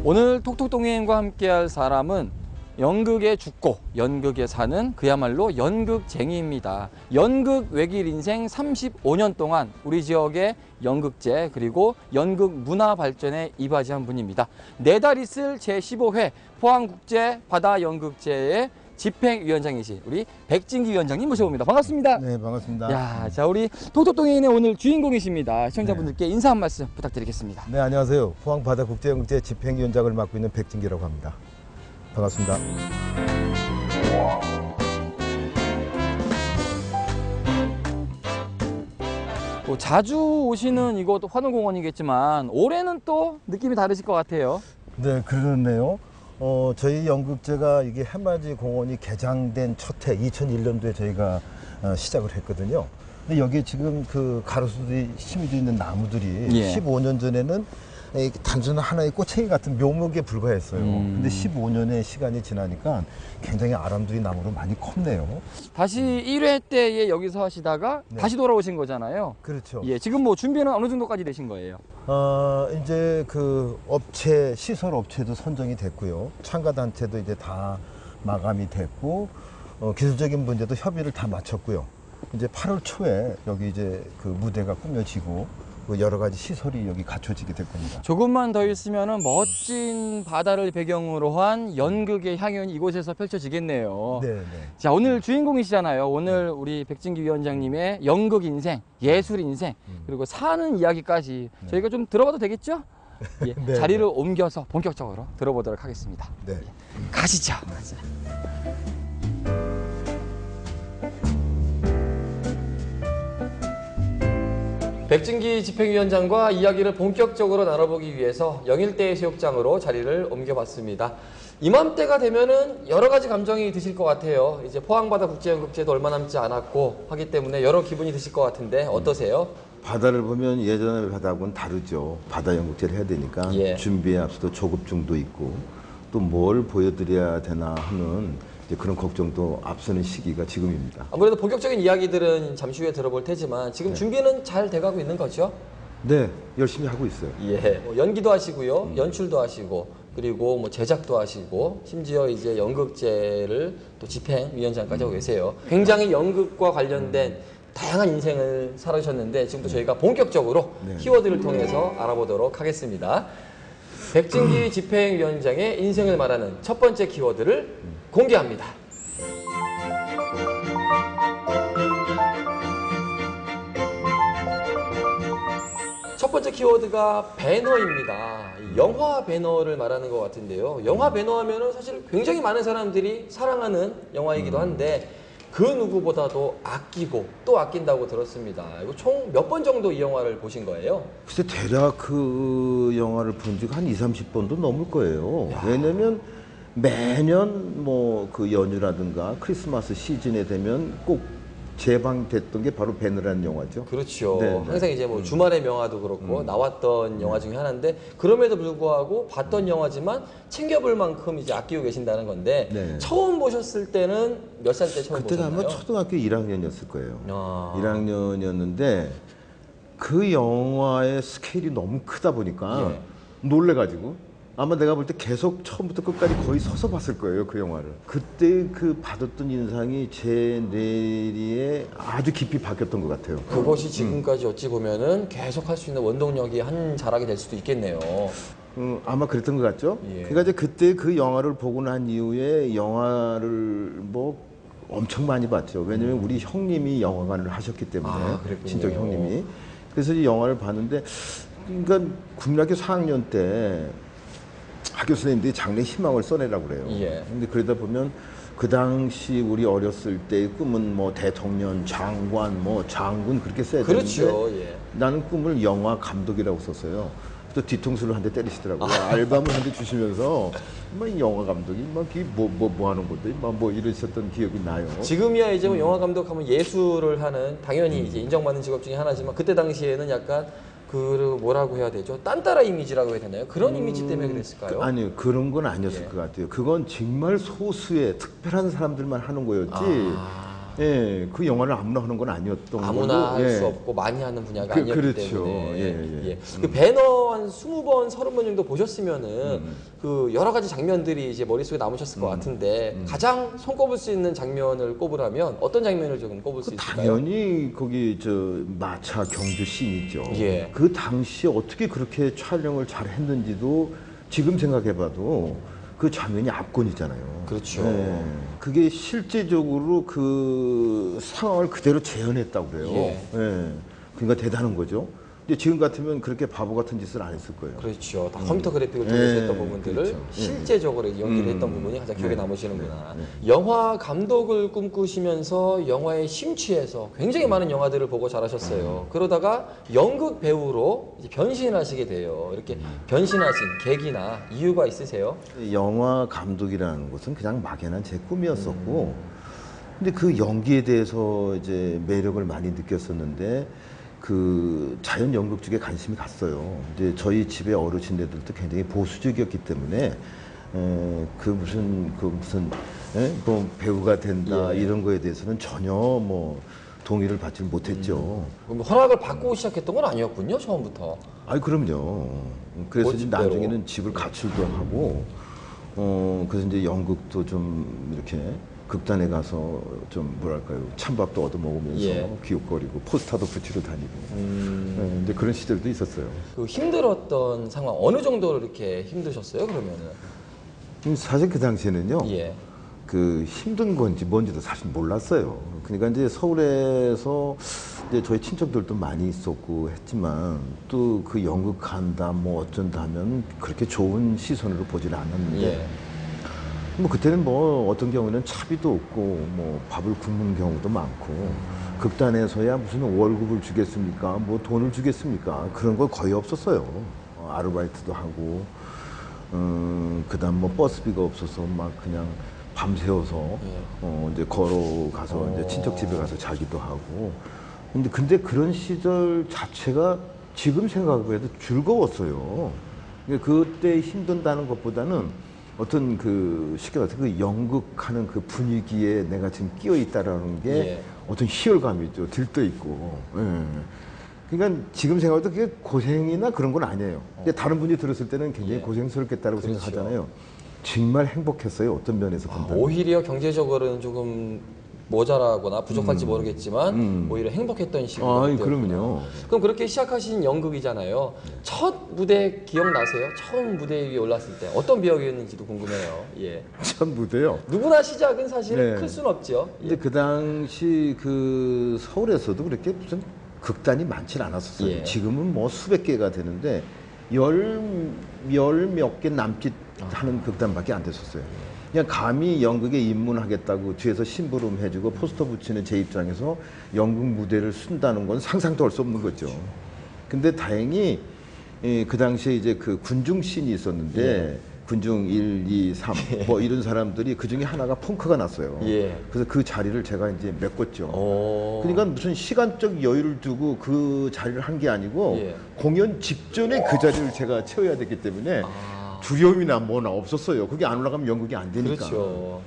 오늘 톡톡동행과 함께할 사람은 연극에 죽고 연극에 사는 그야말로 연극쟁이입니다. 연극 외길 인생 35년 동안 우리 지역의 연극제 그리고 연극 문화 발전에 이바지한 분입니다. 내달 있을 제15회 포항국제 바다연극제의 집행위원장이신 우리 백진기 위원장님 모셔봅니다. 반갑습니다. 네, 반갑습니다. 야, 자 우리 톡톡동행의 오늘 주인공이십니다. 시청자분들께 인사 한 말씀 부탁드리겠습니다. 네, 안녕하세요. 포항바다국제연극제 집행위원장을 맡고 있는 백진기라고 합니다. 반갑습니다. 또 자주 오시는 이곳 환호공원이겠지만 올해는 또 느낌이 다르실 것 같아요. 네, 그렇네요. 저희 연극제가 이게 해맞이 공원이 개장된 첫 해 2001년도에 저희가 시작을 했거든요. 근데 여기 지금 그 가로수들이 심어져 있는 나무들이 15년 전에는 단순한 하나의 꼬챙이 같은 묘목에 불과했어요. 근데 15년의 시간이 지나니까 굉장히 아람들이 나무로 많이 컸네요. 다시 1회 때에 여기서 하시다가 다시 돌아오신 거잖아요. 그렇죠. 예, 지금 뭐 준비는 어느 정도까지 되신 거예요? 이제 그 시설 업체도 선정이 됐고요. 참가 단체도 이제 다 마감이 됐고, 기술적인 문제도 협의를 다 마쳤고요. 이제 8월 초에 여기 이제 그 무대가 꾸며지고, 여러 가지 시설이 여기 갖춰지게 될 겁니다. 조금만 더 있으면은 멋진 바다를 배경으로 한 연극의 향연이 이곳에서 펼쳐지겠네요. 네, 네. 자, 오늘 주인공이시잖아요. 오늘 우리 백진기 위원장님의 연극 인생, 예술 인생, 그리고 사는 이야기까지 저희가 좀 들어봐도 되겠죠? 예, 네, 자리를 옮겨서 본격적으로 들어보도록 하겠습니다. 네. 예, 가시죠. 백진기 집행위원장과 이야기를 본격적으로 나눠보기 위해서 영일대 해수욕장으로 자리를 옮겨봤습니다. 이맘때가 되면은 여러 가지 감정이 드실 것 같아요. 이제 포항바다 국제연극제도 얼마 남지 않았고 하기 때문에 여러 기분이 드실 것 같은데 어떠세요? 바다를 보면 예전의 바다하고는 다르죠. 바다 연극제를 해야 되니까 준비에 앞서도 조급증도 있고 또 뭘 보여드려야 되나 하는 이제 그런 걱정도 앞서는 시기가 지금입니다. 아무래도 본격적인 이야기들은 잠시 후에 들어볼 테지만 지금 준비는 잘 돼가고 있는 거죠? 네, 열심히 하고 있어요. 예, 연기도 하시고요, 연출도 하시고, 그리고 뭐 제작도 하시고, 심지어 이제 연극제를 또 집행위원장까지 하고 계세요. 굉장히 연극과 관련된 다양한 인생을 살아주셨는데 지금부터 저희가 본격적으로 키워드를 통해서 알아보도록 하겠습니다. 백진기 집행위원장의 인생을 말하는 첫 번째 키워드를 공개합니다. 첫 번째 키워드가 배너입니다. 영화 배너를 말하는 것 같은데요. 영화 배너 하면은 사실 굉장히 많은 사람들이 사랑하는 영화이기도 한데 그 누구보다도 아끼고 또 아낀다고 들었습니다. 이거 총 몇 번 정도 이 영화를 보신 거예요? 글쎄 대략 그 영화를 본 지가 한 20-30번도 넘을 거예요. 왜냐면 매년 뭐 그 연휴라든가 크리스마스 시즌에 되면 꼭 재방됐던 게 바로 배너라는 영화죠. 그렇죠. 네, 네. 항상 이제 뭐 주말의 명화도 그렇고 나왔던 영화 중에 하나인데 그럼에도 불구하고 봤던 영화지만 챙겨볼 만큼 이제 아끼고 계신다는 건데 처음 보셨을 때는 몇 살 때 처음 그때가 보셨나요? 아마 초등학교 1학년이었을 거예요. 아. 1학년이었는데 그 영화의 스케일이 너무 크다 보니까 놀래가지고 아마 내가 볼 때 계속 처음부터 끝까지 거의 서서 봤을 거예요, 그 영화를. 그때 그 받았던 인상이 제 뇌리에 아주 깊이 박혔던 것 같아요. 그것이 지금까지 어찌 보면은 계속 할 수 있는 원동력이 한 자락이 될 수도 있겠네요. 아마 그랬던 것 같죠? 그러니까 이제 그때 그 영화를 보고 난 이후에 영화를 뭐 엄청 많이 봤죠. 왜냐면 우리 형님이 영화관을 하셨기 때문에, 친척 형님이. 그래서 이 영화를 봤는데, 그러니까 국민학교 4학년 때 학교 선생님들이 장래 희망을 써내라고 그래요. 근데 그러다 보면 그 당시 우리 어렸을 때의 꿈은 뭐 대통령, 장관, 뭐 장군 그렇게 써야 되는데 나는 꿈을 영화 감독이라고 썼어요. 또 뒤통수를 한 대 때리시더라고요. 알밤을 한 대 주시면서 막 영화 감독이 막 뭐 하는 건데 막 뭐 이러셨던 기억이 나요. 지금이야 이제 뭐 영화 감독하면 예술을 하는 당연히 이제 인정받는 직업 중에 하나지만 그때 당시에는 약간 그 뭐라고 해야 되죠? 딴따라 이미지라고 해야 되나요? 그런 이미지 때문에 그랬을까요? 아니요, 그런 건 아니었을 것 같아요. 그건 정말 소수의 특별한 사람들만 하는 거였지. 예, 그 영화를 아무나 하는 건 아니었던 아무나 걸로, 할 수 예. 없고 많이 하는 분야가 아니었기 그렇죠. 때문에 예, 예. 그 배너 한 20번, 30번 정도 보셨으면은 그 여러 가지 장면들이 이제 머릿속에 남으셨을 것 같은데 가장 손꼽을 수 있는 장면을 꼽으라면 어떤 장면을 좀 꼽을 수 있을까요? 당연히 거기 저 마차 경주 씬이죠. 예. 그 당시에 어떻게 그렇게 촬영을 잘 했는지도 지금 생각해봐도 그 장면이 압권이잖아요. 그렇죠. 예. 그게 실제적으로 그 상황을 그대로 재현했다고 그래요. 예. 예. 그러니까 대단한 거죠. 근데 지금 같으면 그렇게 바보 같은 짓을 안 했을 거예요. 그렇죠. 다 컴퓨터 그래픽을 통해서 예, 했던 부분들을 그렇죠. 실제적으로 연기를 했던 부분이 가장 기억에 남으시는구나. 영화 감독을 꿈꾸시면서 영화에 심취해서 굉장히 많은 영화들을 보고 자라셨어요. 그러다가 연극 배우로 이제 변신하시게 돼요. 이렇게 변신하신 계기나 이유가 있으세요? 영화 감독이라는 것은 그냥 막연한 제 꿈이었었고, 근데 그 연기에 대해서 이제 매력을 많이 느꼈었는데, 그 자연 연극 쪽에 관심이 갔어요. 이제 저희 집의 어르신들도 굉장히 보수적이었기 때문에 그 무슨 뭐 배우가 된다 예. 이런 거에 대해서는 전혀 뭐 동의를 받지 못했죠. 그럼 허락을 받고 시작했던 건 아니었군요, 처음부터. 아이 그럼요. 그래서 이제 멋집대로. 나중에는 집을 가출도 하고, 그래서 이제 연극도 좀 이렇게 극단에 가서 좀 뭐랄까요, 찬밥도 얻어 먹으면서 예. 기웃거리고 포스터도 붙이러 다니고, 이제 그런 시절도 있었어요. 그 힘들었던 상황 어느 정도로 이렇게 힘드셨어요, 그러면은? 사실 그 당시에는요, 예. 그 힘든 건지 뭔지도 사실 몰랐어요. 그러니까 이제 서울에서 이제 저희 친척들도 많이 있었고 했지만 또 그 연극한다 뭐 어쩐다 하면 그렇게 좋은 시선으로 보질 않았는데, 예. 뭐 그때는 뭐 어떤 경우는 차비도 없고 뭐 밥을 굶는 경우도 많고, 극단에서야 무슨 월급을 주겠습니까? 뭐 돈을 주겠습니까? 그런 거 거의 없었어요. 아르바이트도 하고, 그다음 뭐 버스비가 없어서 막 그냥 밤새워서 이제 걸어가서 이제 친척 집에 가서 자기도 하고. 근데 그런 시절 자체가 지금 생각해도 즐거웠어요. 그때 힘든다는 것보다는 어떤 그 쉽게 말해서 그 연극하는 그 분위기에 내가 지금 끼어 있다라는 게 예. 어떤 희열감이죠. 들떠 있고. 예. 그러니까 지금 생각해도 그게 고생이나 그런 건 아니에요. 근데 다른 분이 들었을 때는 굉장히 예. 고생스럽겠다라고 그렇죠. 생각하잖아요. 정말 행복했어요. 어떤 면에서 본다면. 오히려 경제적으로는 조금 모자라거나 부족할지 모르겠지만 오히려 행복했던 시기가 아이, 그럼요. 그럼 그렇게 시작하신 연극이잖아요. 첫 무대 기억나세요? 처음 무대 위에 올랐을 때 어떤 배역이었는지도 궁금해요. 예. 첫 무대요. 누구나 시작은 사실 네. 클 수는 없죠. 근데 그 당시 그 서울에서도 그렇게 무슨 극단이 많진 않았었어요. 예. 지금은 뭐 수백 개가 되는데 열 몇 개 남짓 하는 극단밖에 안 됐었어요. 그냥 감히 연극에 입문하겠다고 뒤에서 심부름 해주고 포스터 붙이는 제 입장에서 연극 무대를 쓴다는 건 상상도 할 수 없는 거죠. 근데 다행히 그 당시에 이제 그 군중 씬이 있었는데 군중 1, 2, 3 뭐 이런 사람들이 그 중에 하나가 펑크가 났어요. 예. 그래서 그 자리를 제가 이제 메꿨죠. 오. 그러니까 무슨 시간적 여유를 두고 그 자리를 한 게 아니고 예. 공연 직전에 그 자리를 제가 채워야 됐기 때문에 두려움이나 뭐나 없었어요. 그게 안 올라가면 연극이 안 되니까. 그렇죠.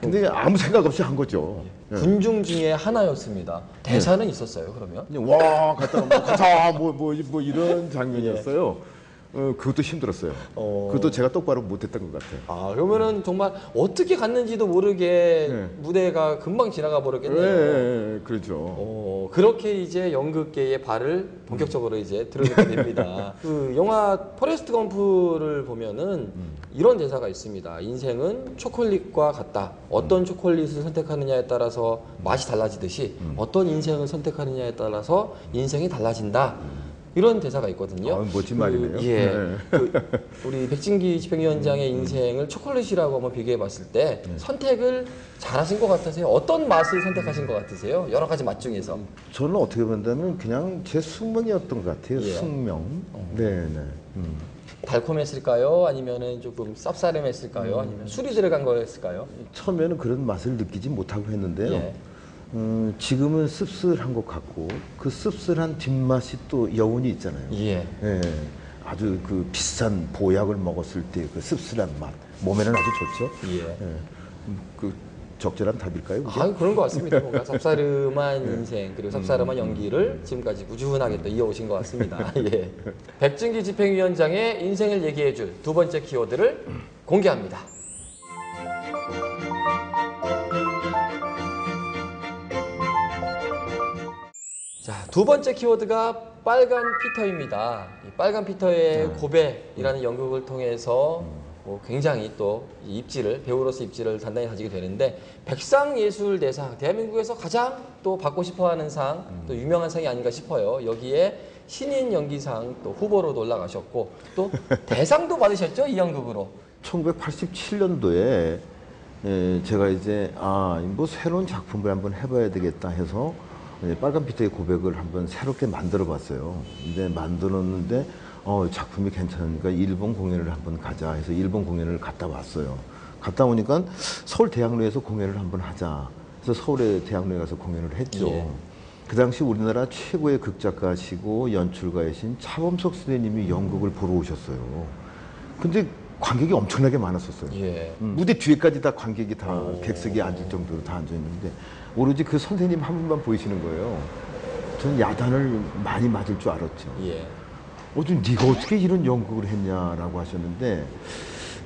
근데 아무 생각 없이 한 거죠. 예. 군중 중에 하나였습니다. 대사는 있었어요, 그러면? 그냥 와 갔다가 뭐 가자 뭐 이런 장면이었어요. 그것도 힘들었어요. 그것도 제가 똑바로 못했던 것 같아요. 아, 그러면은 정말 어떻게 갔는지도 모르게 네. 무대가 금방 지나가 버렸겠네요. 네, 그렇죠. 그렇게 이제 연극계의 발을 본격적으로 이제 들어놓게 됩니다. 그 영화 포레스트 검프를 보면은 이런 대사가 있습니다. 인생은 초콜릿과 같다. 어떤 초콜릿을 선택하느냐에 따라서 맛이 달라지듯이 어떤 인생을 선택하느냐에 따라서 인생이 달라진다. 이런 대사가 있거든요. 아, 멋진 말이네요. 예. 네. 우리 백진기 집행위원장의 인생을 초콜릿이라고 한번 비교해 봤을 때 선택을 잘하신 것 같으세요? 어떤 맛을 선택하신 것 같으세요? 여러 가지 맛 중에서. 저는 어떻게 본다면 그냥 제 숙명이었던 것 같아요. 예. 숙명. 네. 달콤했을까요? 아니면은 조금 쌉싸름했을까요? 아니면 술이 들어간 거였을까요? 처음에는 그런 맛을 느끼지 못하고 했는데요. 예. 지금은 씁쓸한 것 같고 그 씁쓸한 뒷맛이 또 여운이 있잖아요. 예. 예, 아주 그 비싼 보약을 먹었을 때 그 씁쓸한 맛 몸에는 아주 좋죠. 예. 그 적절한 답일까요? 그게? 아, 그런 것 같습니다. 뭔가 쌉싸름한 인생 그리고 쌉싸름한 연기를 지금까지 꾸준하게 또 이어오신 것 같습니다. 예. 백진기 집행위원장의 인생을 얘기해줄 두 번째 키워드를 공개합니다. 자, 두 번째 키워드가 빨간 피터입니다. 이 빨간 피터의 고백이라는 연극을 통해서 굉장히 또 입지를, 배우로서 입지를 단단히 다지게 되는데, 백상예술대상, 대한민국에서 가장 또 받고 싶어하는 상, 또 유명한 상이 아닌가 싶어요. 여기에 신인 연기상 또 후보로도 올라가셨고 또 대상도 받으셨죠, 이 연극으로. 1987년도에 제가 이제 뭐 새로운 작품을 한번 해봐야 되겠다 해서 빨간 피터의 고백을 한번 새롭게 만들어 봤어요. 근데 만들었는데 작품이 괜찮으니까 일본 공연을 한번 가자 해서 일본 공연을 갔다 왔어요. 갔다 오니까 서울대학로에서 공연을 한번 하자. 그래서 서울의 대학로에 가서 공연을 했죠. 예. 그 당시 우리나라 최고의 극작가시고 연출가이신 차범석 선생님이 연극을 보러 오셨어요. 근데 관객이 엄청나게 많았었어요. 예. 무대 뒤에까지 다 관객이 다 객석에 앉을 정도로 다 앉아있는데 오로지 그 선생님 한 분만 보이시는 거예요. 저는 야단을 많이 맞을 줄 알았죠. 예. 네가 어떻게 이런 연극을 했냐라고 하셨는데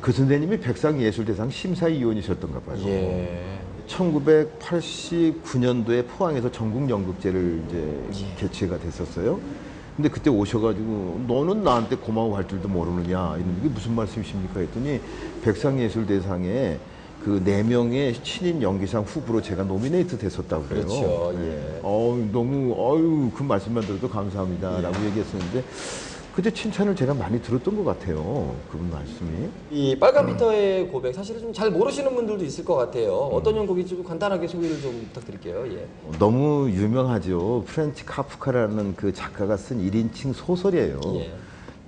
그 선생님이 백상예술대상 심사위원이셨던가 봐요. 예. 1989년도에 포항에서 전국연극제를 이제 개최가 됐었어요. 근데 그때 오셔가지고 너는 나한테 고마워할 줄도 모르느냐 이런 게 무슨 말씀이십니까 했더니 백상예술대상에 그 4명의 신인 연기상 후보로 제가 노미네이트 됐었다고 그래요. 그렇죠. 예. 너무 그 말씀만 들어도 감사합니다라고 얘기했었는데 그때 칭찬을 제가 많이 들었던 것 같아요. 그분 말씀이. 이 빨간 피터의 고백 사실은 좀 잘 모르시는 분들도 있을 것 같아요. 어떤 연극인지 좀 간단하게 소개를 좀 부탁드릴게요. 예. 너무 유명하죠. 프렌치 카프카라는 그 작가가 쓴 1인칭 소설이에요. 예.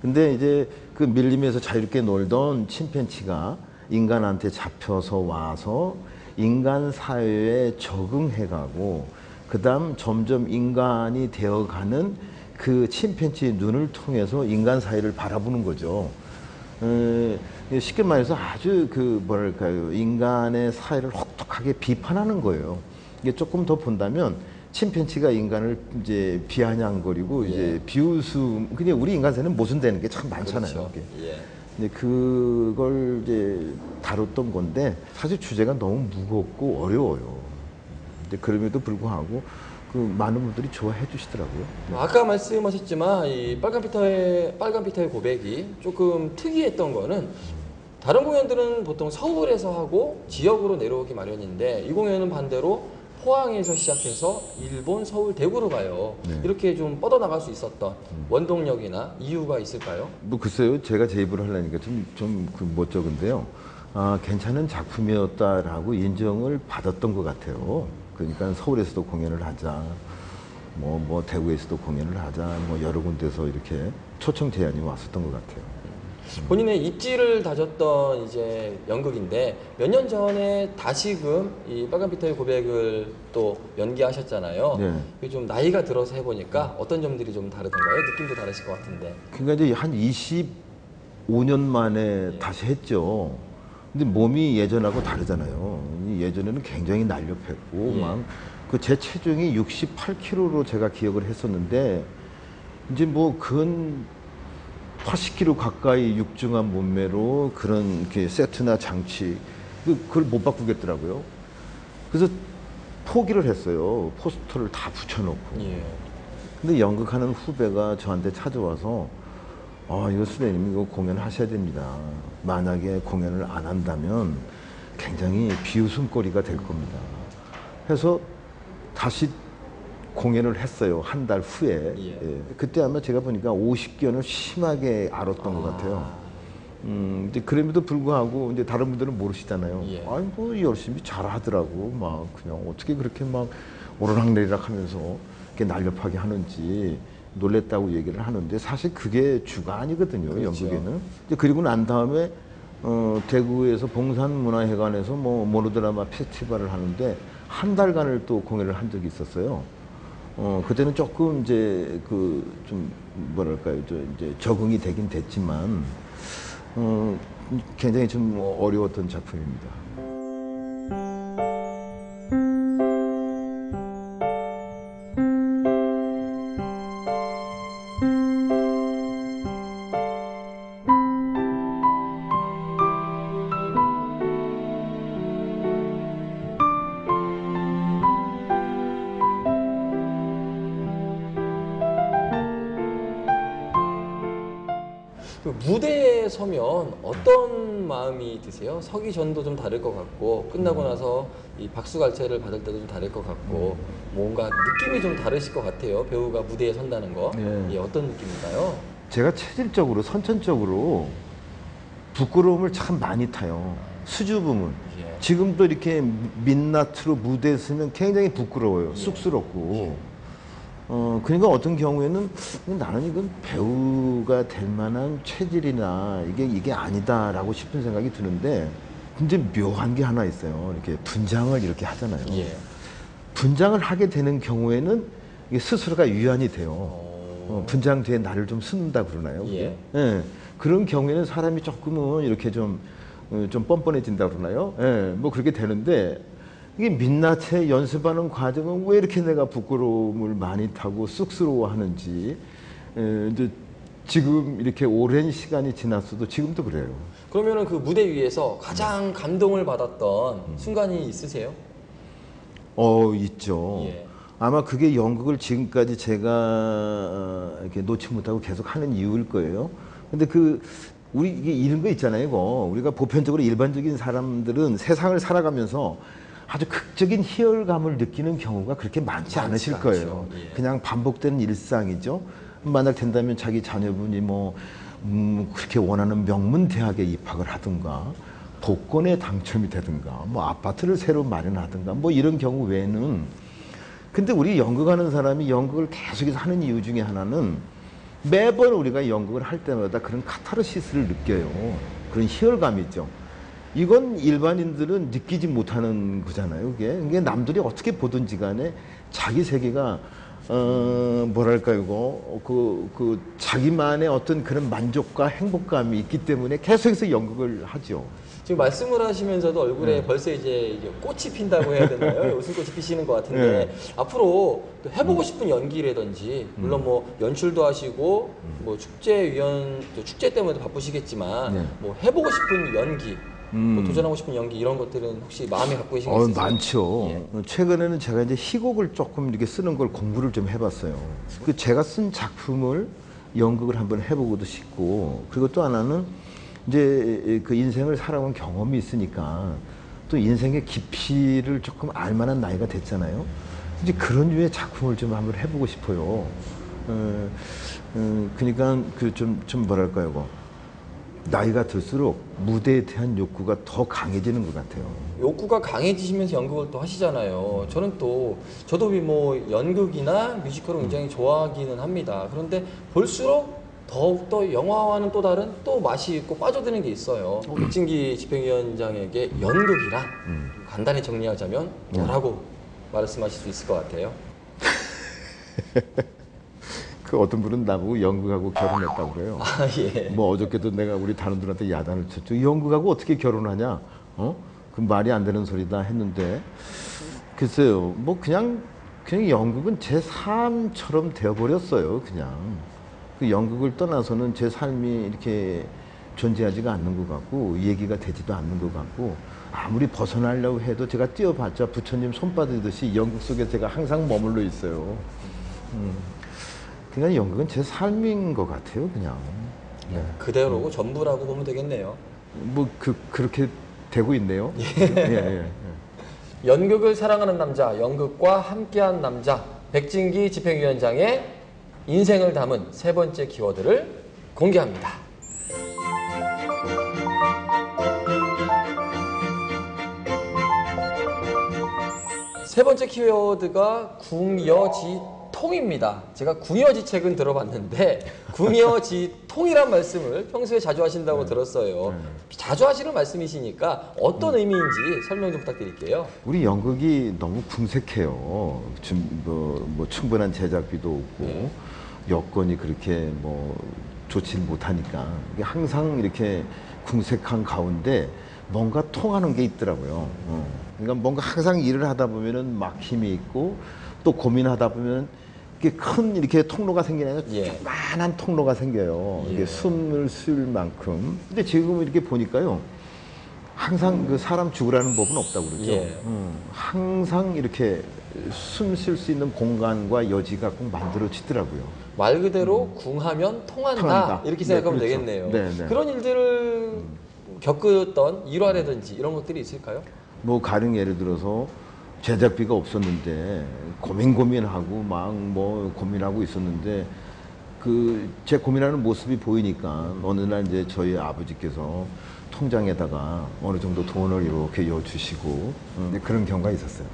근데 이제 그 밀림에서 자유롭게 놀던 침팬치가 인간한테 잡혀서 와서 인간 사회에 적응해가고 그다음 점점 인간이 되어가는 그 침팬지의 눈을 통해서 인간 사회를 바라보는 거죠. 쉽게 말해서 아주 뭐랄까요, 인간의 사회를 혹독하게 비판하는 거예요. 이게 조금 더 본다면 침팬지가 인간을 이제 비아냥거리고 이제 비웃음, 그냥 우리 인간 사회는 모순되는 게 참 많잖아요. 그렇죠. 예. 근데 그걸 이제 다뤘던 건데 사실 주제가 너무 무겁고 어려워요. 근데 그럼에도 불구하고 많은 분들이 좋아해 주시더라고요. 아까 말씀하셨지만 이 빨간 피터의 고백이 조금 특이했던 거는 다른 공연들은 보통 서울에서 하고 지역으로 내려오기 마련인데 이 공연은 반대로 포항에서 시작해서 일본, 서울, 대구로 가요. 네. 이렇게 좀 뻗어나갈 수 있었던 원동력이나 이유가 있을까요? 뭐 글쎄요, 제가 제 입으로 하려니까 좀 멋쩍은데요. 괜찮은 작품이었다라고 인정을 받았던 것 같아요. 그러니까 서울에서도 공연을 하자, 뭐 대구에서도 공연을 하자, 뭐 여러 군데서 이렇게 초청 제안이 왔었던 것 같아요. 본인의 입지를 다졌던 이제 연극인데 몇 년 전에 다시금 이 빨간 피터의 고백을 또 연기하셨잖아요. 네. 그게 좀 나이가 들어서 해보니까 어떤 점들이 좀 다르던가요? 느낌도 다르실 것 같은데. 그러니까 이제 한 25년 만에 다시 했죠. 근데 몸이 예전하고 다르잖아요. 예전에는 굉장히 날렵했고 막 제 체중이 68kg로 제가 기억을 했었는데 이제 뭐 근 80kg 가까이 육중한 몸매로 그런 이렇게 세트나 장치 그걸 못 바꾸겠더라고요. 그래서 포기를 했어요. 포스터를 다 붙여놓고. 예. 근데 연극하는 후배가 저한테 찾아와서 이거 선생님 이거 공연하셔야 됩니다. 만약에 공연을 안 한다면 굉장히 비웃음거리가 될 겁니다. 해서 다시 공연을 했어요. 한 달 후에. 예. 예. 그때 아마 제가 보니까 50견을 심하게 앓았던 것 같아요. 근데 그럼에도 불구하고 이제 다른 분들은 모르시잖아요. 예. 뭐 열심히 잘하더라고. 막 그냥 어떻게 그렇게 막 오르락내리락 하면서 이렇게 날렵하게 하는지 놀랬다고 얘기를 하는데 사실 그게 주가 아니거든요. 그렇죠. 연극에는. 그리고 난 다음에 대구에서 봉산문화회관에서 뭐 모노드라마 페스티벌을 하는데 한 달간을 또 공연을 한 적이 있었어요. 그때는 조금 이제 좀 뭐랄까요, 이제 적응이 되긴 됐지만 굉장히 좀 어려웠던 작품입니다. 그 무대에 서면 어떤 마음이 드세요? 서기 전도 좀 다를 것 같고 끝나고 나서 이 박수갈채를 받을 때도 좀 다를 것 같고 뭔가 느낌이 좀 다르실 것 같아요. 배우가 무대에 선다는 거. 네. 예, 어떤 느낌인가요? 제가 체질적으로 선천적으로 부끄러움을 참 많이 타요. 수줍음은. 예. 지금도 이렇게 민낯으로 무대에 서면 굉장히 부끄러워요. 쑥스럽고. 그러니까 어떤 경우에는 나는 이건 배우가 될 만한 체질이나 이게 아니다라고 싶은 생각이 드는데, 근데 묘한 게 하나 있어요. 이렇게 분장을 이렇게 하잖아요. 예. 분장을 하게 되는 경우에는 이게 스스로가 유한이 돼요. 분장 뒤에 나를 좀 쓴다 그러나요? 예. 예. 그런 경우에는 사람이 조금은 이렇게 좀 뻔뻔해진다 그러나요? 예. 뭐 그렇게 되는데, 이게 민낯에 연습하는 과정은 왜 이렇게 내가 부끄러움을 많이 타고 쑥스러워하는지, 이제 지금 이렇게 오랜 시간이 지났어도 지금도 그래요. 그러면은 그 무대 위에서 가장 감동을 받았던 순간이 있으세요? 있죠. 예. 아마 그게 연극을 지금까지 제가 이렇게 놓지 못하고 계속 하는 이유일 거예요. 근데 우리 이게 이런 거 있잖아요. 이거 우리가 보편적으로 일반적인 사람들은 세상을 살아가면서 아주 극적인 희열감을 느끼는 경우가 그렇게 많지 않으실 거예요. 예. 그냥 반복되는 일상이죠. 만약 된다면 자기 자녀분이 그렇게 원하는 명문 대학에 입학을 하든가, 복권에 당첨이 되든가, 아파트를 새로 마련하든가, 이런 경우 외에는. 근데 우리 연극하는 사람이 연극을 계속해서 하는 이유 중에 하나는 매번 우리가 연극을 할 때마다 그런 카타르시스를 느껴요. 그런 희열감이 있죠. 이건 일반인들은 느끼지 못하는 거잖아요. 이게 남들이 어떻게 보든지 간에 자기 세계가 뭐랄까요, 이거 자기만의 어떤 그런 만족과 행복감이 있기 때문에 계속해서 연극을 하죠. 지금 말씀을 하시면서도 얼굴에 벌써 이제 꽃이 핀다고 해야 되나요? 웃음꽃이 피시는 것 같은데 앞으로 또 해보고 싶은 연기라든지 물론 연출도 하시고 축제 때문에 바쁘시겠지만 해보고 싶은 연기, 도전하고 싶은 연기 이런 것들은 혹시 마음에 갖고 계신 게 있으세요? 많죠. 예. 최근에는 제가 이제 희곡을 조금 이렇게 쓰는 걸 공부를 좀 해봤어요. 제가 쓴 작품을 연극을 한번 해보고도 싶고, 그리고 또 하나는 이제 그 인생을 살아온 경험이 있으니까 또 인생의 깊이를 조금 알만한 나이가 됐잖아요. 이제 그런 류의 작품을 좀 한번 해보고 싶어요. 그러니까 좀 뭐랄까요, 나이가 들수록 무대에 대한 욕구가 더 강해지는 것 같아요. 욕구가 강해지시면서 연극을 또 하시잖아요. 저도 연극이나 뮤지컬을 굉장히 좋아하기는 합니다. 그런데 볼수록 더욱더 영화와는 또 다른 또 맛이 있고 빠져드는 게 있어요. 백진기 집행위원장에게 연극이란 간단히 정리하자면 뭐라고 말씀하실 수 있을 것 같아요? 어떤 분은 나보고 연극하고 결혼했다고 그래요. 아, 예. 어저께도 내가 우리 단원들한테 야단을 쳤죠. 연극하고 어떻게 결혼하냐? 그 말이 안 되는 소리다 했는데, 글쎄요, 그냥 연극은 제 삶처럼 되어버렸어요. 그냥 그 연극을 떠나서는 제 삶이 이렇게 존재하지가 않는 것 같고 얘기가 되지도 않는 것 같고, 아무리 벗어나려고 해도 제가 뛰어봤자 부처님 손바닥듯이 연극 속에 제가 항상 머물러 있어요. 그냥 연극은 제 삶인 것 같아요, 그냥. 네. 그대로고 전부라고 보면 되겠네요. 그렇게 되고 있네요. 예. 연극을 사랑하는 남자, 연극과 함께한 남자, 백진기 집행위원장의 인생을 담은 세 번째 키워드를 공개합니다. 세 번째 키워드가 궁여지통입니다. 제가 궁여지책은 들어봤는데 궁여지통이란 말씀을 평소에 자주 하신다고 들었어요. 자주 하시는 말씀이시니까 어떤 의미인지 설명 좀 부탁드릴게요. 우리 연극이 너무 궁색해요. 충분한 제작비도 없고 여건이 그렇게 좋지 못하니까 이게 항상 이렇게 궁색한 가운데 뭔가 통하는 게 있더라고요. 그러니까 뭔가 항상 일을 하다 보면은 막 힘이 있고, 또 고민하다 보면 이렇게 통로가 생기는 조그만한 통로가 생겨요. 이게 숨을 쉴 만큼. 근데 지금 이렇게 보니까요, 항상 그 사람 죽으라는 법은 없다고 그러죠. 항상 이렇게 숨 쉴 수 있는 공간과 여지가 꼭 만들어지더라고요. 말 그대로 궁하면 통한다. 이렇게 생각하면 네, 그렇죠. 되겠네요. 네, 네. 그런 일들을 겪었던 일화라든지 이런 것들이 있을까요? 뭐 가령 예를 들어서 제작비가 없었는데 고민하고 막 뭐 고민하고 있었는데 그 제 고민하는 모습이 보이니까 어느 날 이제 저희 아버지께서 통장에다가 어느 정도 돈을 이렇게 넣어주시고 그런 경우가 있었어요.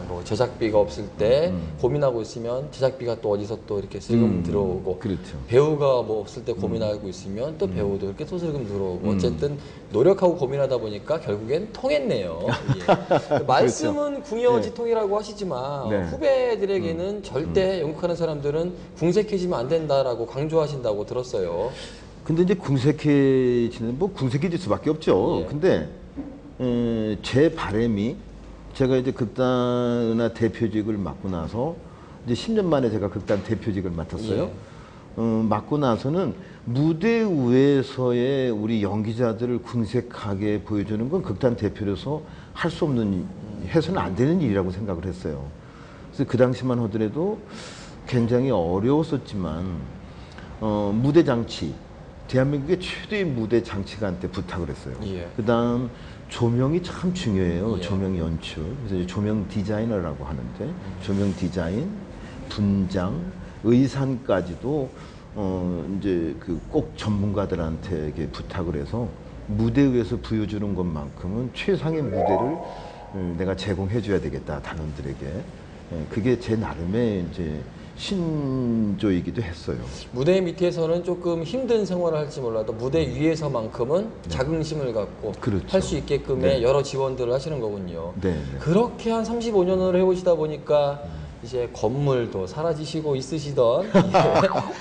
뭐 제작비가 없을 때 고민하고 있으면 제작비가 또 어디서 또 이렇게 슬금 들어오고, 그렇죠. 배우가 뭐 없을 때 고민하고 있으면 또 배우도 이렇게 또 슬금 들어오고, 어쨌든 노력하고 고민하다 보니까 결국엔 통했네요. 예. 말씀은 궁여지통이라고 하시지만 네. 후배들에게는 절대 연극하는 사람들은 궁색해지면 안 된다라고 강조하신다고 들었어요. 근데 이제 궁색해지는 뭐 궁색해질 수밖에 없죠. 예. 근데 제 바람이 제가 이제 극단은하 대표직을 맡고 나서 이제 10년 만에 제가 극단 대표직을 맡았어요. 맡고 나서는 무대 위에서의 우리 연기자들을 궁색하게 보여주는 건 극단 대표로서 할 수 없는, 해서는 안 되는 일이라고 생각을 했어요. 그래서 그 당시만 하더라도 굉장히 어려웠었지만 무대 장치, 대한민국의 최대의 무대 장치가한테 부탁을 했어요. 예. 그다음 조명이 참 중요해요. 예. 조명 연출. 그래서 이제 조명 디자이너라고 하는데 조명 디자인, 분장, 의상까지도 이제 그 꼭 전문가들한테 이렇게 부탁을 해서 무대 위에서 보여주는 것만큼은 최상의 무대를 내가 제공해 줘야 되겠다, 단원들에게. 그게 제 나름의 이제 신조이기도 했어요. 무대 밑에서는 조금 힘든 생활을 할지 몰라도 무대 위에서만큼은 자긍심을 갖고 그렇죠. 할 수 있게끔의 여러 지원들을 하시는 거군요. 네. 그렇게 한 35년을 해보시다 보니까 이제 건물도 사라지시고 있으시던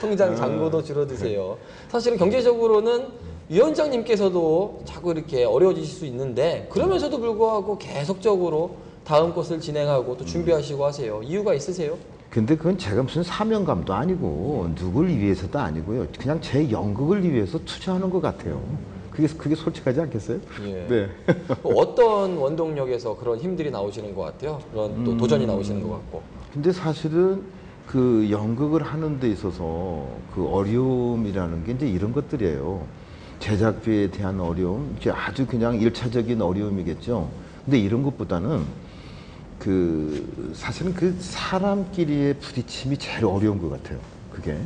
통장 잔고도 줄어드세요. 사실은 경제적으로는 위원장님께서도 자꾸 이렇게 어려워지실 수 있는데, 그러면서도 불구하고 계속적으로 다음 것을 진행하고 또 준비하시고 하세요. 이유가 있으세요? 근데 그건 제가 무슨 사명감도 아니고 누굴 위해서도 아니고요. 그냥 제 연극을 위해서 투자하는 것 같아요. 그게 솔직하지 않겠어요? 예. 네. 어떤 원동력에서 그런 힘들이 나오시는 것 같아요? 그런 또 도전이 나오시는 것 같고. 근데 사실은 그 연극을 하는 데 있어서 그 어려움이라는 게 이제 이런 것들이에요. 제작비에 대한 어려움, 이제 아주 그냥 일차적인 어려움이겠죠. 근데 이런 것보다는 그 사실은 그 사람끼리의 부딪힘이 제일 어려운 것 같아요. 그게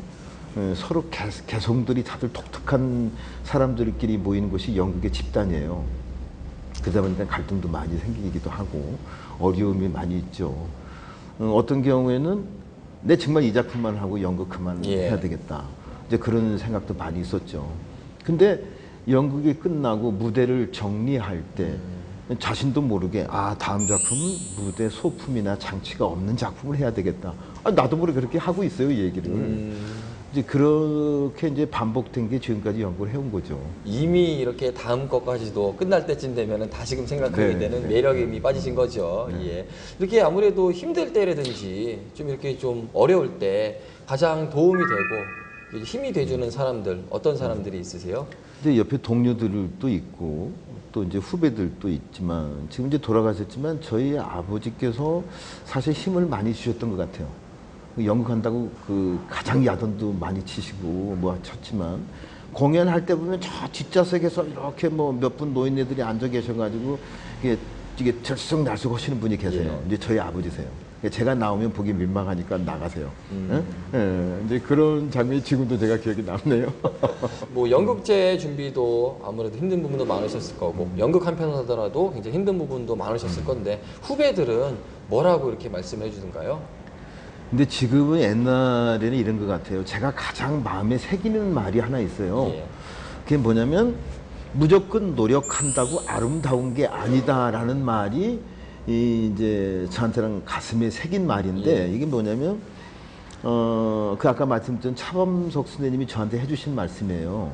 서로 개성들이 다들 독특한 사람들끼리 모이는 것이 연극의 집단이에요. 그러다 보니까 갈등도 많이 생기기도 하고 어려움이 많이 있죠. 어떤 경우에는 내 정말 이 작품만 하고 연극 그만해야 되겠다, 이제 그런 생각도 많이 있었죠. 근데 연극이 끝나고 무대를 정리할 때 자신도 모르게 다음 작품은 무대 소품이나 장치가 없는 작품을 해야 되겠다. 나도 모르게 그렇게 하고 있어요, 이 얘기를. 이제 그렇게 이제 반복된 게 지금까지 연구를 해온 거죠. 이미 이렇게 다음 것까지도 끝날 때쯤 되면은 다시금 생각하게 되는 매력에 이미 빠지신 거죠. 예. 이렇게 아무래도 힘들 때라든지 좀 이렇게 좀 어려울 때 가장 도움이 되고 힘이 돼주는 사람들, 어떤 사람들이 있으세요? 이제 옆에 동료들도 있고 또 이제 후배들도 있지만, 지금 이제 돌아가셨지만 저희 아버지께서 사실 힘을 많이 주셨던 것 같아요. 연극한다고 그 가장 야단도 많이 치시고 뭐 쳤지만, 공연할 때 보면 저 뒷좌석에서 이렇게 뭐 몇 분 노인네들이 앉아 계셔가지고 이게 들쑥날쑥 하시는 분이 계세요. 이제 저희 아버지세요. 제가 나오면 보기 민망하니까 나가세요. 이제 그런 장면이 지금도 제가 기억이 남네요. 뭐 연극제 준비도 아무래도 힘든 부분도 많으셨을 거고, 연극 한 편 하더라도 굉장히 힘든 부분도 많으셨을 건데, 후배들은 뭐라고 이렇게 말씀해 주던가요? 근데 지금은, 옛날에는 이런 것 같아요. 제가 가장 마음에 새기는 말이 하나 있어요. 그게 뭐냐면 무조건 노력한다고 아름다운 게 아니다라는 말이 이제 저한테는 가슴에 새긴 말인데, 이게 뭐냐면 그 아까 말씀드린 차범석 선생님이 저한테 해주신 말씀이에요.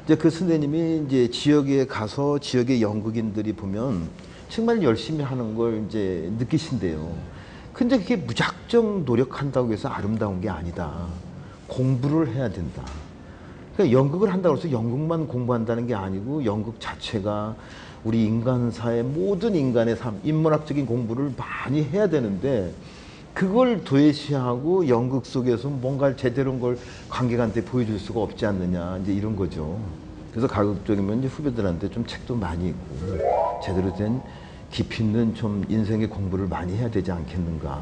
이제 그 선생님이 이제 지역에 가서 지역의 연극인들이 보면 정말 열심히 하는 걸 이제 느끼신대요. 근데 그게 무작정 노력한다고 해서 아름다운 게 아니다. 공부를 해야 된다. 그러니까 연극을 한다고 해서 연극만 공부한다는 게 아니고, 연극 자체가 우리 인간사의 모든 인간의 삶, 인문학적인 공부를 많이 해야 되는데, 그걸 도외시하고 연극 속에서 뭔가 제대로 걸 관객한테 보여줄 수가 없지 않느냐 이제 이런 거죠. 그래서 가급적이면 이제 후배들한테 좀 책도 많이 읽고 제대로 된 깊이 있는 좀 인생의 공부를 많이 해야 되지 않겠는가.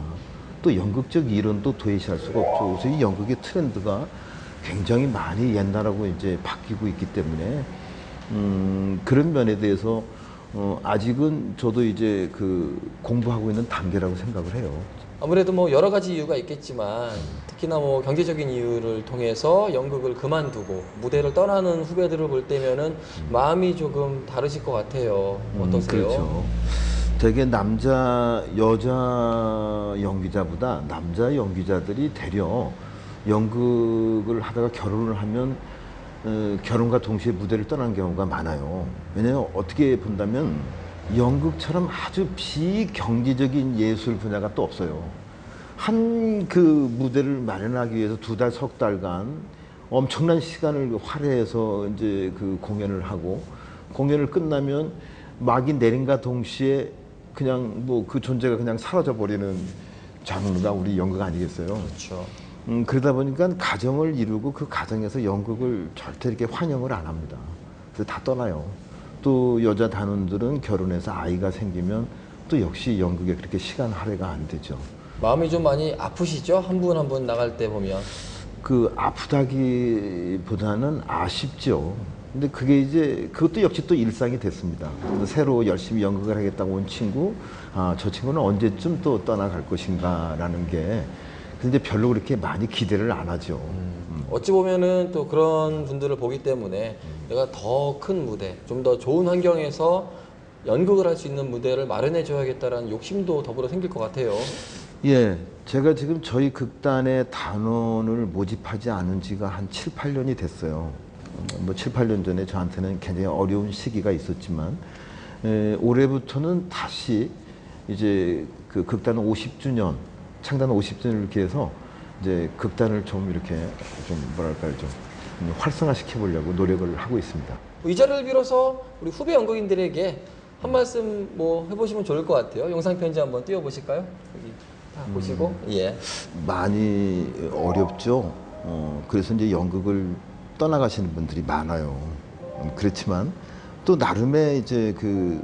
또 연극적 이론도 도외시할 수가 없죠. 그래서 이 연극의 트렌드가 굉장히 많이 옛날하고 이제 바뀌고 있기 때문에 그런 면에 대해서 아직은 저도 이제 그 공부하고 있는 단계라고 생각을 해요. 아무래도 뭐 여러 가지 이유가 있겠지만 특히나 뭐 경제적인 이유를 통해서 연극을 그만두고 무대를 떠나는 후배들을 볼 때면은 마음이 조금 다르실 것 같아요. 어떠세요? 그렇죠. 되게 남자 여자 연기자보다 남자 연기자들이 되려 연극을 하다가 결혼을 하면 결혼과 동시에 무대를 떠난 경우가 많아요. 왜냐하면 어떻게 본다면 연극처럼 아주 비경제적인 예술 분야가 또 없어요. 한 그 무대를 마련하기 위해서 2달, 석 달간 엄청난 시간을 할애해서 이제 그 공연을 하고 공연을 끝나면 막이 내린과 동시에 그냥 뭐 그 존재가 그냥 사라져 버리는 장르가 우리 연극 아니겠어요? 그렇죠. 그러다 보니까 가정을 이루고 그 가정에서 연극을 절대 이렇게 환영을 안 합니다. 그래서 다 떠나요. 또 여자 단원들은 결혼해서 아이가 생기면 또 역시 연극에 그렇게 시간 할애가 안 되죠. 마음이 좀 많이 아프시죠? 한 분 한 분 나갈 때 보면. 그 아프다기보다는 아쉽죠. 근데 그게 이제 그것도 역시 또 일상이 됐습니다. 그래서 새로 열심히 연극을 하겠다고 온 친구, 아, 저 친구는 언제쯤 또 떠나갈 것인가라는 게 근데 별로 그렇게 많이 기대를 안 하죠. 어찌 보면은 또 그런 분들을 보기 때문에 내가 더 큰 무대, 좀 더 좋은 환경에서 연극을 할 수 있는 무대를 마련해 줘야겠다라는 욕심도 더불어 생길 것 같아요. 예, 제가 지금 저희 극단의 단원을 모집하지 않은 지가 한 7, 8년이 됐어요. 뭐 7, 8년 전에 저한테는 굉장히 어려운 시기가 있었지만 올해부터는 다시 이제 그 극단 50주년, 창단 50주년을 기해서 이제 극단을 좀 이렇게 좀 뭐랄까요, 좀 활성화시켜 보려고 노력을 하고 있습니다. 이 자리를 빌어서 우리 후배 연극인들에게 한 말씀 뭐 해보시면 좋을 것 같아요. 영상 편지 한번 띄워보실까요? 여기 다 보시고. 예. 많이 어렵죠. 그래서 이제 연극을 떠나가시는 분들이 많아요. 그렇지만 또 나름의 이제 그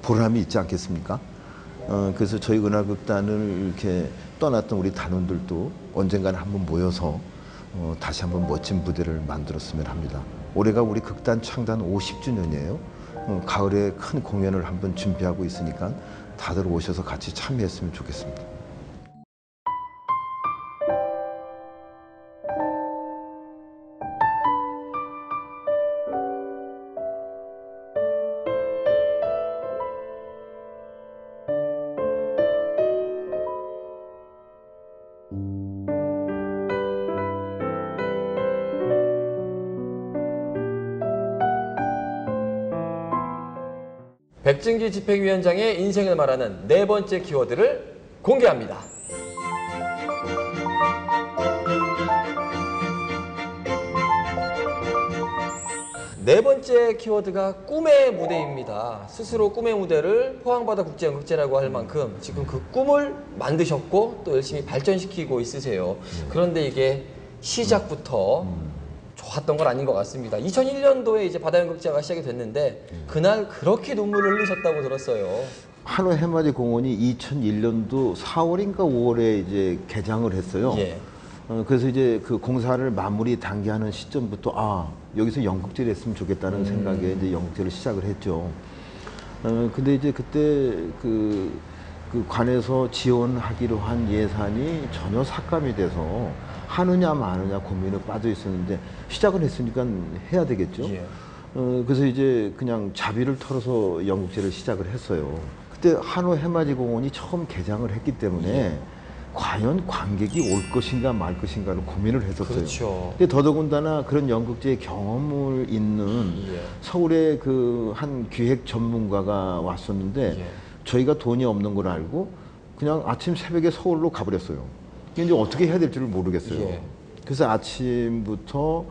보람이 있지 않겠습니까? 그래서 저희 은하극단을 이렇게 떠났던 우리 단원들도 언젠가는 한번 모여서 다시 한번 멋진 무대를 만들었으면 합니다. 올해가 우리 극단 창단 50주년이에요. 가을에 큰 공연을 한번 준비하고 있으니까 다들 오셔서 같이 참여했으면 좋겠습니다. 백진기 집행위원장의 인생을 말하는 네 번째 키워드를 공개합니다. 네 번째 키워드가 꿈의 무대입니다. 스스로 꿈의 무대를 포항바다 국제연극제라고 할 만큼 지금 그 꿈을 만드셨고 또 열심히 발전시키고 있으세요. 그런데 이게 시작부터 좋았던 건 아닌 것 같습니다. 2001년도에 이제 바다연극제가 시작이 됐는데 그날 그렇게 눈물을 흘리셨다고 들었어요. 한우 해맞이 공원이 2001년도 4월인가 5월에 이제 개장을 했어요. 예. 그래서 이제 그 공사를 마무리 단계하는 시점부터 아 여기서 연극제를 했으면 좋겠다는 생각에 이제 연극제를 시작을 했죠. 근데 이제 그때 그 관에서 지원하기로 한 예산이 전혀 삭감이 돼서 하느냐 마느냐 고민에 빠져 있었는데 시작을 했으니까 해야 되겠죠. 예. 그래서 이제 그냥 자비를 털어서 연극제를 시작을 했어요. 그때 한우 해맞이 공원이 처음 개장을 했기 때문에 과연 관객이 올 것인가 말 것인가를 고민을 했었어요. 그렇죠. 근데 더더군다나 그런 연극제의 경험을 있는 예. 서울의 그 한 기획 전문가가 왔었는데 예. 저희가 돈이 없는 걸 알고 그냥 아침 새벽에 서울로 가버렸어요. 이게 이제 어떻게 해야 될지를 모르겠어요. 예. 그래서 아침부터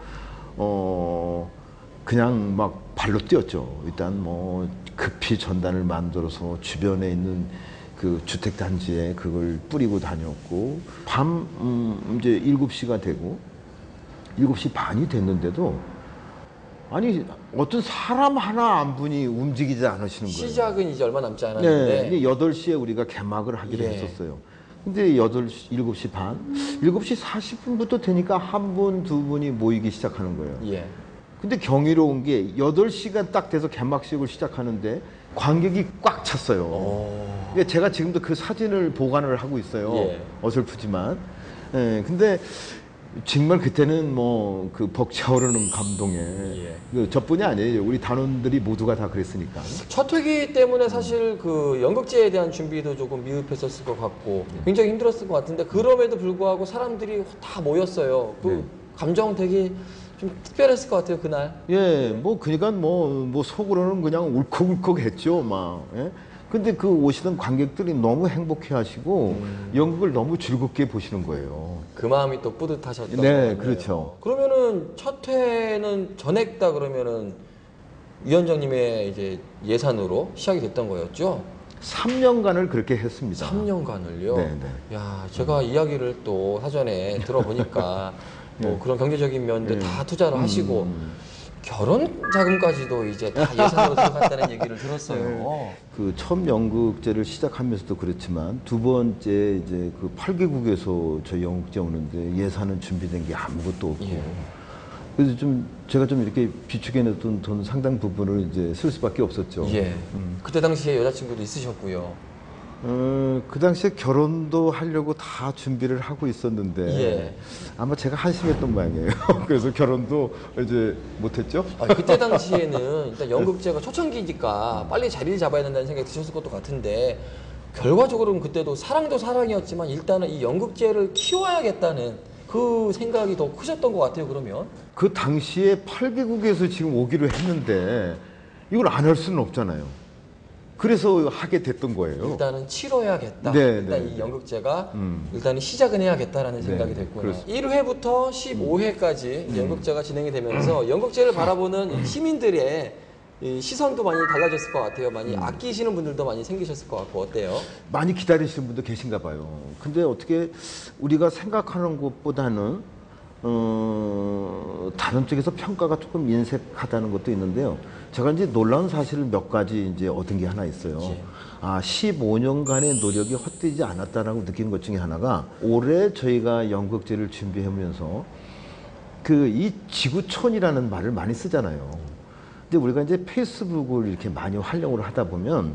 그냥 막 발로 뛰었죠. 일단 뭐 급히 전단을 만들어서 주변에 있는 그 주택 단지에 그걸 뿌리고 다녔고 밤 이제 7시가 되고 7시 반이 됐는데도 아니 어떤 사람 하나 안 분이 움직이지 않으시는 거예요. 시작은 이제 얼마 남지 않았는데 네, 8시에 우리가 개막을 하기로 예. 했었어요. 근데 7시 반, 7시 40분부터 되니까 한 분, 두 분이 모이기 시작하는 거예요. 예. 근데 경이로운 게 8시간 딱 돼서 개막식을 시작하는데 관객이 꽉 찼어요. 그러니까 제가 지금도 그 사진을 보관을 하고 있어요. 예. 어설프지만. 예, 근데 정말 그때는 뭐 그 벅차오르는 감동에 예. 그 저뿐이 아니에요. 우리 단원들이 모두가 다 그랬으니까. 첫 회기 때문에 사실 그 연극제에 대한 준비도 조금 미흡했었을 것 같고 굉장히 힘들었을 것 같은데 그럼에도 불구하고 사람들이 다 모였어요. 그 네. 감정 되게 좀 특별했을 것 같아요 그날. 예, 뭐 그러니까 뭐 속으로는 그냥 울컥울컥 했죠, 막. 예? 근데 그 오시던 관객들이 너무 행복해하시고 연극을 너무 즐겁게 보시는 거예요. 그 마음이 또 뿌듯하셨던 것 네, 같네요. 그렇죠. 그러면은 첫 회는 전액 다 그러면은 위원장님의 이제 예산으로 시작이 됐던 거였죠? 3년간을 그렇게 했습니다. 3년간을요? 네, 네. 야, 제가 이야기를 또 사전에 들어보니까 뭐 그런 경제적인 면도 다 투자를 하시고 결혼 자금까지도 이제 다 예산으로 들어갔다는 얘기를 들었어요. 그 처음 연극제를 시작하면서도 그렇지만 두 번째 이제 그 8개국에서 저희 연극제 오는데 예산은 준비된 게 아무것도 없고 예. 그래서 좀 제가 좀 이렇게 비축해놨던 돈 상당 부분을 이제 쓸 수밖에 없었죠. 예. 그때 당시에 여자친구도 있으셨고요. 그 당시에 결혼도 하려고 다 준비를 하고 있었는데 예. 아마 제가 한심했던 모양이에요. 그래서 결혼도 이제 못했죠. 아, 그때 당시에는 일단 연극제가 초창기니까 빨리 자리를 잡아야 된다는 생각이 드셨을 것도 같은데 결과적으로는 그때도 사랑도 사랑이었지만 일단은 이 연극제를 키워야겠다는 그 생각이 더 크셨던 것 같아요. 그러면 그 당시에 8개국에서 지금 오기로 했는데 이걸 안 할 수는 없잖아요. 그래서 하게 됐던 거예요. 일단은 치러야겠다. 네, 일단 네. 이 연극제가 일단은 시작은 해야겠다는 생각이 됐구나. 그렇습니다. 1회부터 15회까지 연극제가 진행이 되면서 연극제를 바라보는 시민들의 이 시선도 많이 달라졌을 것 같아요. 많이 아끼시는 분들도 많이 생기셨을 것 같고 어때요? 많이 기다리시는 분도 계신가 봐요. 근데 어떻게 우리가 생각하는 것보다는 다른 쪽에서 평가가 조금 인색하다는 것도 있는데요. 제가 이제 놀라운 사실을 몇 가지 이제 얻은 게 하나 있어요. 예. 15년간의 노력이 헛되지 않았다라고 느낀 것 중에 하나가 올해 저희가 연극제를 준비하면서 그 이 지구촌이라는 말을 많이 쓰잖아요. 근데 우리가 이제 페이스북을 이렇게 많이 활용을 하다 보면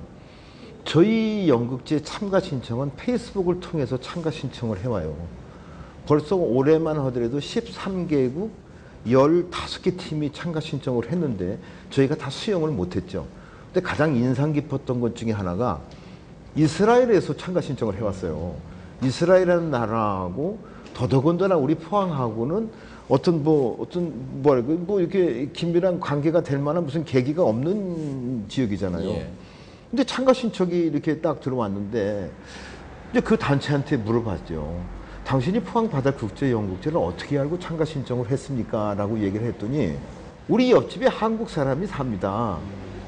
저희 연극제 참가 신청은 페이스북을 통해서 참가 신청을 해와요. 벌써 올해만 하더라도 13개국 15개 팀이 참가 신청을 했는데 저희가 다 수용을 못했죠. 근데 가장 인상 깊었던 것 중에 하나가 이스라엘에서 참가 신청을 해왔어요. 이스라엘이라는 나라하고 더더군다나 우리 포항하고는 뭐 이렇게 긴밀한 관계가 될 만한 무슨 계기가 없는 지역이잖아요. 예. 근데 참가 신청이 이렇게 딱 들어왔는데 이제 그 단체한테 물어봤죠. 당신이 포항바다국제연극제를 어떻게 알고 참가 신청을 했습니까? 라고 얘기를 했더니 우리 옆집에 한국 사람이 삽니다.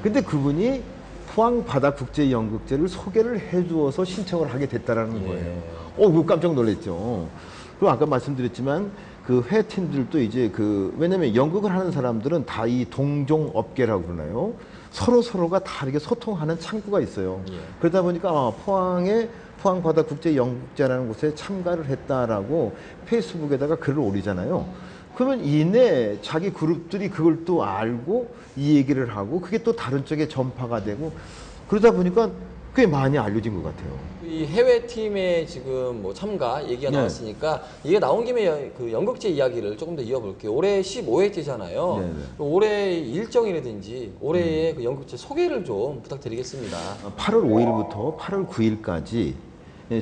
근데 그분이 포항바다국제연극제를 소개를 해주어서 신청을 하게 됐다라는 거예요. 그거 깜짝 놀랐죠. 그리고 아까 말씀드렸지만 그 회팀들도 이제 왜냐면 연극을 하는 사람들은 다 이 동종업계라고 그러나요? 서로가 다 이렇게 소통하는 창구가 있어요. 예. 그러다 보니까 포항바다국제연극제라는 곳에 참가를 했다라고 페이스북에다가 글을 올리잖아요. 그러면 이내 자기 그룹들이 그걸 또 알고 이 얘기를 하고 그게 또 다른 쪽에 전파가 되고 그러다 보니까 꽤 많이 알려진 것 같아요. 이 해외 팀의 지금 뭐 참가 얘기가 네. 나왔으니까 이게 나온 김에 그 연극제 이야기를 조금 더 이어볼게요. 올해 15회째잖아요. 네, 네. 올해 일정이라든지 올해의 그 연극제 소개를 좀 부탁드리겠습니다. 8월 5일부터 8월 9일까지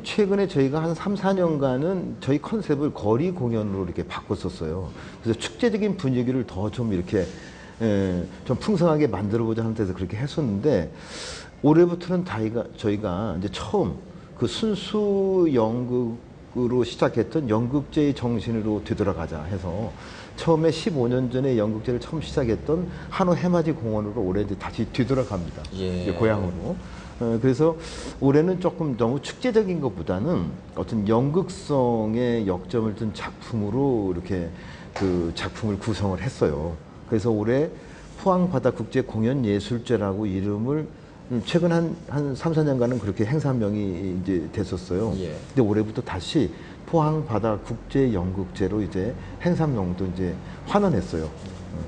최근에 저희가 한 3, 4년간은 저희 컨셉을 거리 공연으로 이렇게 바꿨었어요. 그래서 축제적인 분위기를 더 좀 이렇게 좀 풍성하게 만들어보자 하는 데서 그렇게 했었는데 올해부터는 저희가 이제 처음 그 순수 연극으로 시작했던 연극제의 정신으로 되돌아가자 해서 처음에 15년 전에 연극제를 처음 시작했던 한우 해맞이 공원으로 올해 이제 다시 뒤돌아갑니다. 예. 이제 고향으로. 그래서 올해는 조금 너무 축제적인 것보다는 어떤 연극성의 역점을 둔 작품으로 이렇게 그 작품을 구성을 했어요. 그래서 올해 포항바다국제공연예술제라고 이름을 최근 한 3, 4년간은 그렇게 행사명이 이제 됐었어요. 예. 근데 올해부터 다시 포항바다국제연극제로 이제 행사명도 이제 환원했어요.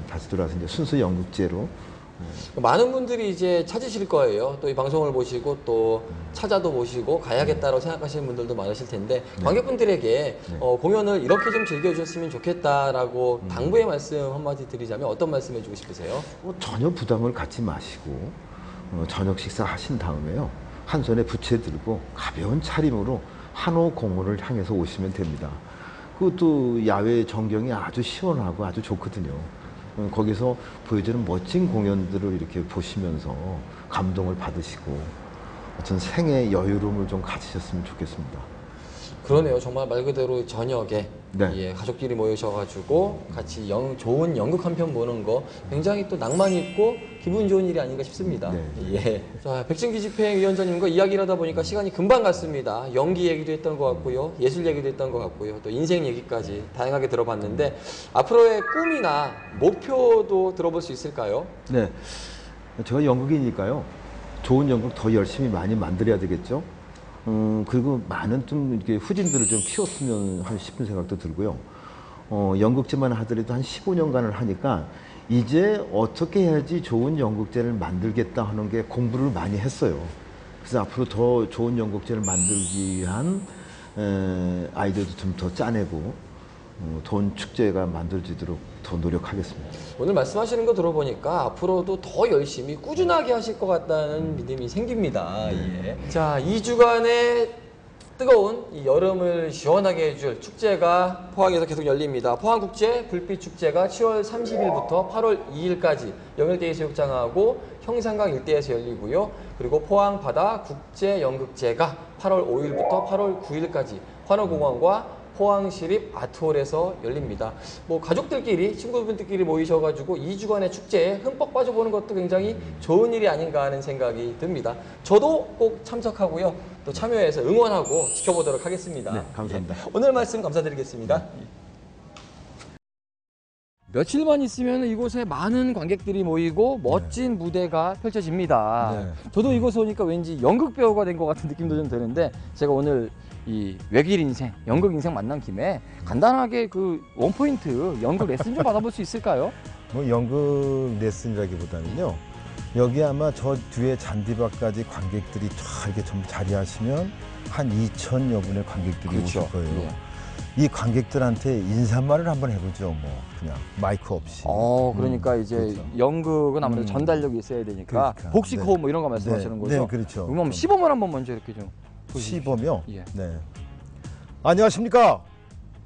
다시 돌아와서 이제 순수 연극제로. 많은 분들이 이제 찾으실 거예요. 또 이 방송을 보시고 또 찾아도 보시고 가야겠다고 생각하시는 분들도 많으실 텐데 관객분들에게 공연을 이렇게 좀 즐겨주셨으면 좋겠다라고 당부의 말씀 한마디 드리자면 어떤 말씀 해주고 싶으세요? 전혀 부담을 갖지 마시고 저녁 식사 하신 다음에요. 한 손에 부채 들고 가벼운 차림으로 한호 공원을 향해서 오시면 됩니다. 그것도 야외 전경이 아주 시원하고 아주 좋거든요. 거기서 보여주는 멋진 공연들을 이렇게 보시면서 감동을 받으시고 어떤 생의 여유로움을 좀 가지셨으면 좋겠습니다. 그러네요. 정말 말 그대로 저녁에 네. 예, 가족끼리 모이셔가지고 같이 좋은 연극 한 편 보는 거 굉장히 또 낭만 있고 기분 좋은 일이 아닌가 싶습니다. 네. 예. 자, 백진기 집행위원장님과 이야기를 하다 보니까 시간이 금방 갔습니다. 연기 얘기도 했던 것 같고요, 예술 얘기도 했던 것 같고요, 또 인생 얘기까지 다양하게 들어봤는데 앞으로의 꿈이나 목표도 들어볼 수 있을까요? 네, 제가 연극이니까요. 좋은 연극 더 열심히 많이 만들어야 되겠죠. 그리고 많은 좀 이렇게 후진들을 좀 키웠으면 하는 싶은 생각도 들고요. 연극제만 하더라도 한 15년간을 하니까 이제 어떻게 해야지 좋은 연극제를 만들겠다 하는 게 공부를 많이 했어요. 그래서 앞으로 더 좋은 연극제를 만들기 위한 아이디어도 좀 더 짜내고 좋은 축제가 만들어지도록 더 노력하겠습니다. 오늘 말씀하시는 거 들어보니까 앞으로도 더 열심히 꾸준하게 하실 것 같다는 믿음이 생깁니다. 예. 자, 2주간의 뜨거운 이 여름을 시원하게 해줄 축제가 포항에서 계속 열립니다. 포항국제 불빛축제가 7월 30일부터 8월 2일까지 영일대해수욕장하고 형산강 일대에서 열리고요. 그리고 포항바다 국제연극제가 8월 5일부터 8월 9일까지 환호공원과 포항시립 아트홀에서 열립니다. 뭐 가족들끼리 친구분들끼리 모이셔가지고 2주간의 축제에 흠뻑 빠져보는 것도 굉장히 좋은 일이 아닌가 하는 생각이 듭니다. 저도 꼭 참석하고요. 또 참여해서 응원하고 지켜보도록 하겠습니다. 네, 감사합니다. 예. 오늘 말씀 감사드리겠습니다. 며칠만 있으면 이곳에 많은 관객들이 모이고 멋진 무대가 펼쳐집니다. 네. 저도 이곳에 오니까 왠지 연극 배우가 된 것 같은 느낌도 좀 드는데 제가 오늘 이 외길 인생, 연극 인생 만난 김에 간단하게 그 원포인트 연극 레슨 좀 받아볼 수 있을까요? 뭐 연극 레슨이라기보다는요. 여기 아마 저 뒤에 잔디밭까지 관객들이 쫙 이렇게 좀 자리하시면 한 2,000여 분의 관객들이 그렇죠. 오실 거예요. 예. 이 관객들한테 인사말을 한번 해보죠. 뭐 그냥 마이크 없이. 그러니까 이제 그렇죠. 연극은 아무래도 전달력이 있어야 되니까 그러니까. 복식 네. 호흡 뭐 이런 거 말씀하시는 네, 거죠? 네, 그렇죠. 그럼 시범을 한번 먼저 이렇게 좀 보시죠. 시범이요? 예. 네. 안녕하십니까.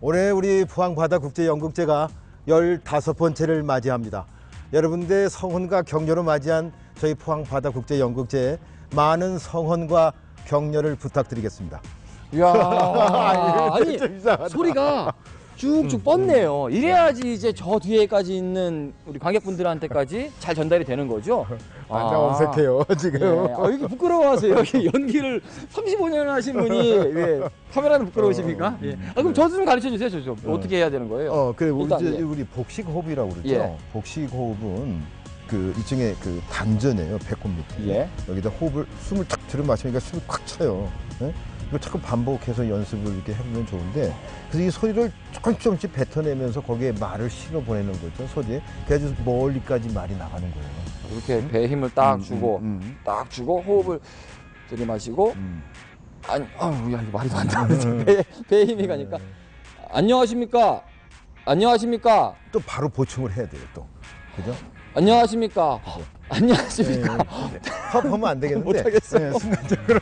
올해 우리 포항바다국제연극제가 15번째를 맞이합니다. 여러분들의 성원과 격려로 맞이한 저희 포항바다국제연극제에 많은 성원과 격려를 부탁드리겠습니다. 이야, 아니 좀 이상하다. 소리가 쭉쭉 뻗네요. 이래야지 이제 저 뒤에까지 있는 우리 관객분들한테까지 잘 전달이 되는 거죠. 완전 어색해요 지금. 예. 여기 부끄러워하세요. 여기 연기를 35년 하신 분이 왜 카메라는 부끄러우십니까? 예. 그럼 저 좀 가르쳐 주세요. 저 좀 어떻게 해야 되는 거예요? 그래 우리, 일단, 이제 예. 우리 복식 호흡이라고 그러죠. 예. 복식 호흡은 그 일종의 그 단전이에요. 배꼽 밑에. 예. 여기다 호흡을 숨을 탁 들이마시니까 숨이 꽉 차요. 예? 이걸 자꾸 반복해서 연습을 이렇게 해보면 좋은데, 그래서 이 소리를 조금씩 뱉어내면서 거기에 말을 실어 보내는 거죠. 소리에. 그래서 멀리까지 말이 나가는 거예요. 이렇게 배 힘을 딱 주고 딱 주고 호흡을 들이마시고 아니 야 이거 말이 안 나오네. 배에 힘이 가니까 안녕하십니까? 안녕하십니까? 또 바로 보충을 해야 돼요. 또 그죠? 안녕하십니까? 안녕하십니까? 네. 흡하면 안 되겠는데. 못하겠어요. 네, 순간적으로.